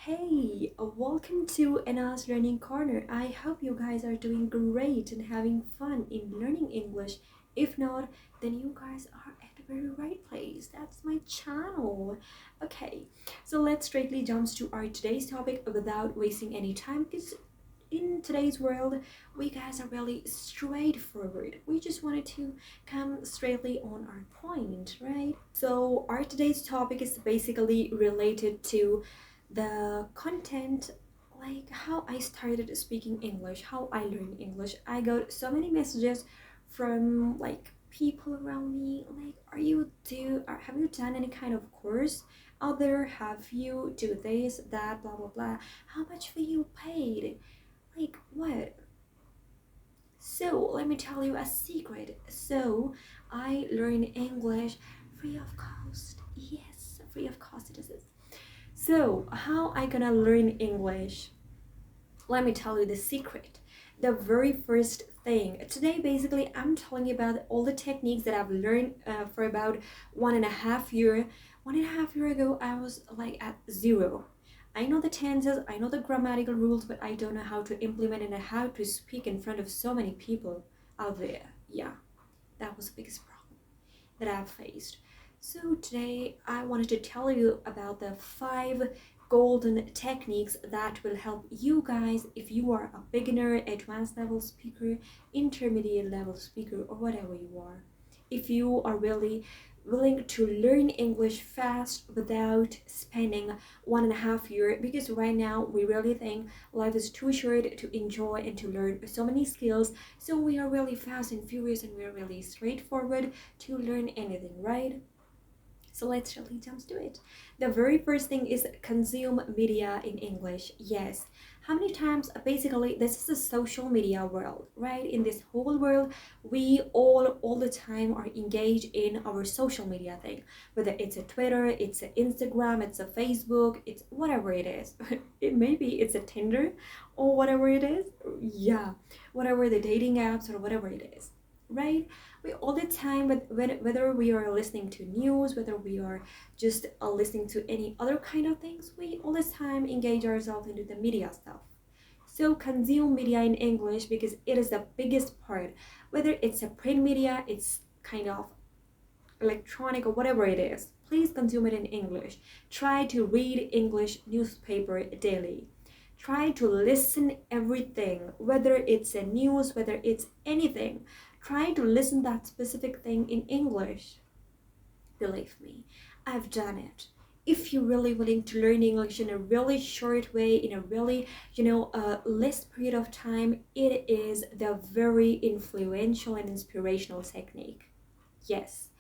Hey, welcome to Anna's Learning Corner. I hope you guys are doing great and having fun in learning English. If not, then you guys are at the very right place. That's my channel. Okay, so let's straightly jump to our today's topic without wasting any time because in today's world, we guys are really straightforward. We just wanted to come straightly on our point, right? So our today's topic is basically related to the content, like how I started speaking English, how I learned English. I got so many messages from like people around me like, have you done any kind of course out there? Have you do this, that, blah blah blah? How much were you paid? Like what? So let me tell you a secret. So I learn English free of cost. Yes, free of cost it is. So how I gonna learn English? Let me tell you the secret. The very first thing today, basically, I'm telling you about all the techniques that I've learned for about 1.5 year. 1.5 year ago, I was like at zero. I know the tenses, I know the grammatical rules, but I don't know how to implement and how to speak in front of so many people out there. Yeah, that was the biggest problem that I've faced. So today I wanted to tell you about the 5 golden techniques that will help you guys if you are a beginner, advanced level speaker, intermediate level speaker, or whatever you are. If you are really willing to learn English fast without spending 1.5 year, because right now we really think life is too short to enjoy and to learn so many skills, so we are really fast and furious and we're really straightforward to learn anything, right? So let's really jump to it. The very first thing is consume media in English. Yes. How many times, basically, this is a social media world, right? In this whole world, we all the time are engaged in our social media thing. Whether it's a Twitter, it's a Instagram, it's a Facebook, it's whatever it is. Maybe it's a Tinder or whatever it is. Yeah, whatever the dating apps or whatever it is, right? We all the time, but whether we are listening to news, whether we are just listening to any other kind of things, we all the time engage ourselves into the media stuff. So consume media in English because it is the biggest part. Whether it's a print media, it's kind of electronic or whatever it is, please consume it in English. Try to read English newspaper daily. Try to listen everything, whether it's a news, whether it's anything. Try to listen that specific thing in English. Believe me, I've done it. If you're really willing to learn English in a really short way, in a really, less period of time, it is the very influential and inspirational technique. Yes,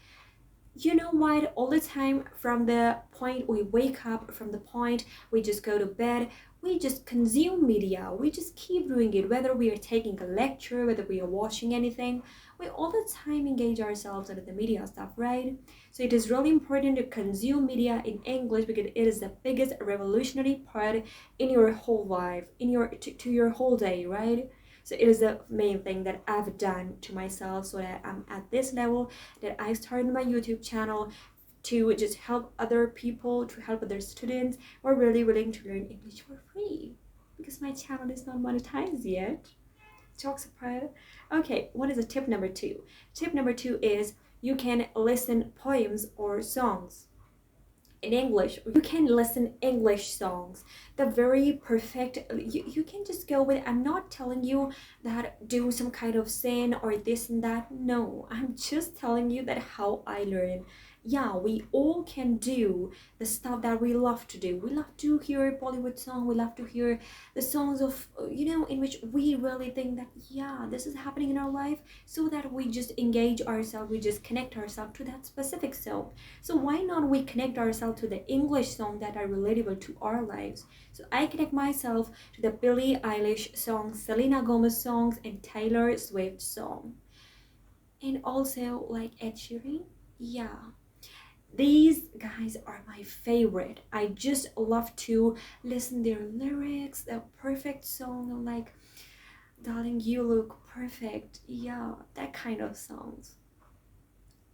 you know what, all the time, from the point we wake up, from the point we just go to bed, we just consume media, we just keep doing it, whether we are taking a lecture, whether we are watching anything, we all the time engage ourselves into the media stuff, right? So it is really important to consume media in English because it is the biggest revolutionary part in your whole life, in your to your whole day, right? So it is the main thing that I've done to myself so that I'm at this level, that I started my YouTube channel to just help other people, to help other students who are really willing to learn English for free. Because my channel is not monetized yet. Talks about it. Okay, what is the tip number 2? Tip number 2 is you can listen poems or songs in English. You can listen English songs, the very perfect, you can just go with, I'm not telling you that do some kind of sin or this and that, no, I'm just telling you that how I learn. Yeah, we all can do the stuff that we love to do. We love to hear Bollywood song, we love to hear the songs of, in which we really think that, yeah, this is happening in our life, so that we just engage ourselves, we just connect ourselves to that specific song. So why not we connect ourselves to the English song that are relatable to our lives? So I connect myself to the Billie Eilish song, Selena Gomez songs, and Taylor Swift song. And also like Ed Sheeran. Yeah. These guys are my favorite. I just love to listen their lyrics, the perfect song, like darling you look perfect. Yeah, that kind of songs.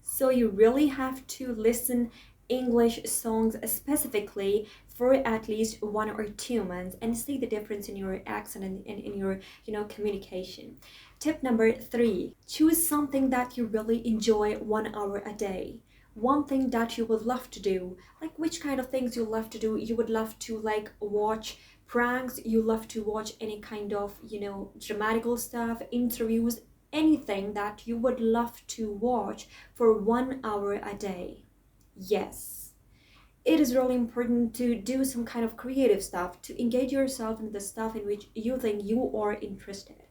So you really have to listen English songs specifically for at least 1 or 2 months and see the difference in your accent and in your communication. Tip number 3, choose something that you really enjoy 1 hour a day. One thing that you would love to do. Like which kind of things you love to do? You would love to like watch pranks, you love to watch any kind of dramatical stuff, interviews, anything that you would love to watch for 1 hour a day. Yes, it is really important to do some kind of creative stuff, to engage yourself in the stuff in which you think you are interested.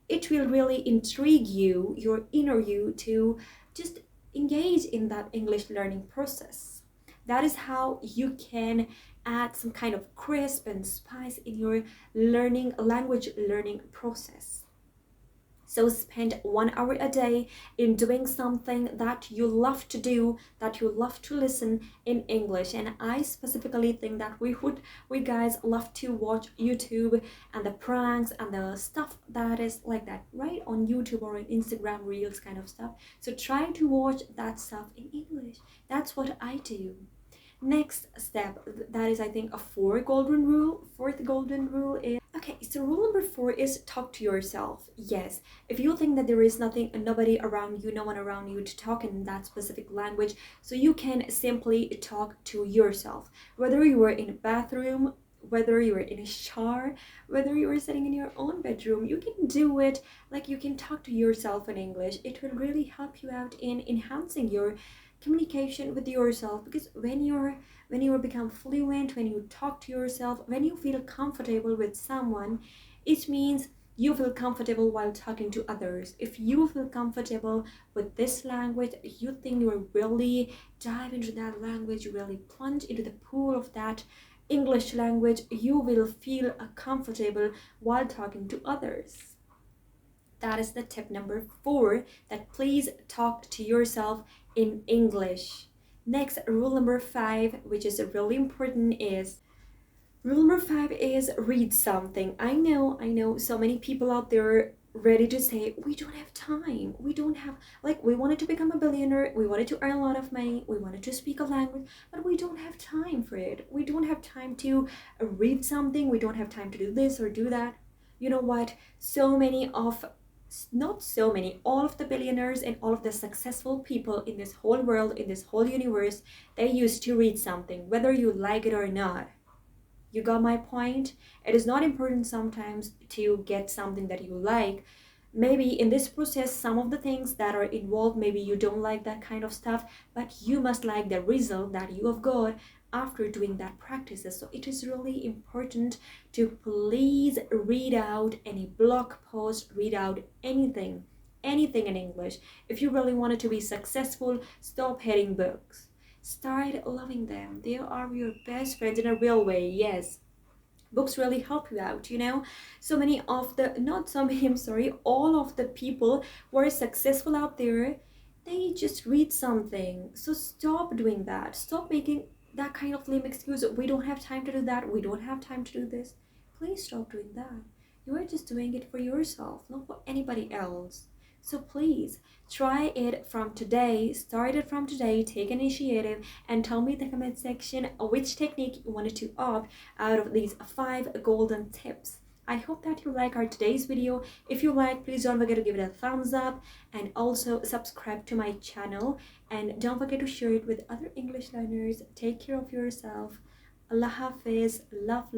It will really intrigue you, your inner you, to just engage in that English learning process. That is how you can add some kind of crisp and spice in your language learning process. So spend 1 hour a day in doing something that you love to do, that you love to listen in English. And I specifically think that we guys love to watch YouTube and the pranks and the stuff that is like that, right? On YouTube or on Instagram Reels kind of stuff. So try to watch that stuff in English. That's what I do. Next step, that is I think a fourth golden rule is, okay, so rule number 4 is talk to yourself. Yes, if you think that there is nobody around you, no one around you to talk in that specific language, so you can simply talk to yourself. Whether you are in a bathroom, whether you are in a shower, whether you are sitting in your own bedroom, you can do it. Like you can talk to yourself in English. It will really help you out in enhancing your communication with yourself, because when you become fluent, when you talk to yourself, when you feel comfortable with someone, it means you feel comfortable while talking to others. If you feel comfortable with this language, you think you really dive into that language, you really plunge into the pool of that English language, you will feel comfortable while talking to others. That is the tip number 4, that please talk to yourself in English. Next, rule number 5, which is really important, is read something. I know so many people out there ready to say, we don't have time. We don't have, like, we wanted to become a billionaire, we wanted to earn a lot of money, we wanted to speak a language, but we don't have time for it. We don't have time to read something. We don't have time to do this or do that. You know what? Not so many, all of the billionaires and all of the successful people in this whole world, in this whole universe, they used to read something, whether you like it or not. You got my point? It is not important sometimes to get something that you like. Maybe in this process, some of the things that are involved, maybe you don't like that kind of stuff, but you must like the result that you have got after doing that practices. So it is really important to please read out any blog post, read out anything in English. If you really wanted to be successful, stop hating books. Start loving them. They are your best friends in a real way. Yes, books really help you out. So many of the, not so many, I'm sorry, all of the people who are successful out there, they just read something. So stop doing that. Stop making that kind of lame excuse. We don't have time to do that, we don't have time to do this. Please stop doing that. You are just doing it for yourself, not for anybody else. So please try it from today. Start it from today. Take initiative and tell me in the comment section which technique you wanted to opt out of these 5 golden tips. I hope that you like our today's video. If you like, please don't forget to give it a thumbs up and also subscribe to my channel, and don't forget to share it with other English learners. Take care of yourself. Allah Hafiz. Love.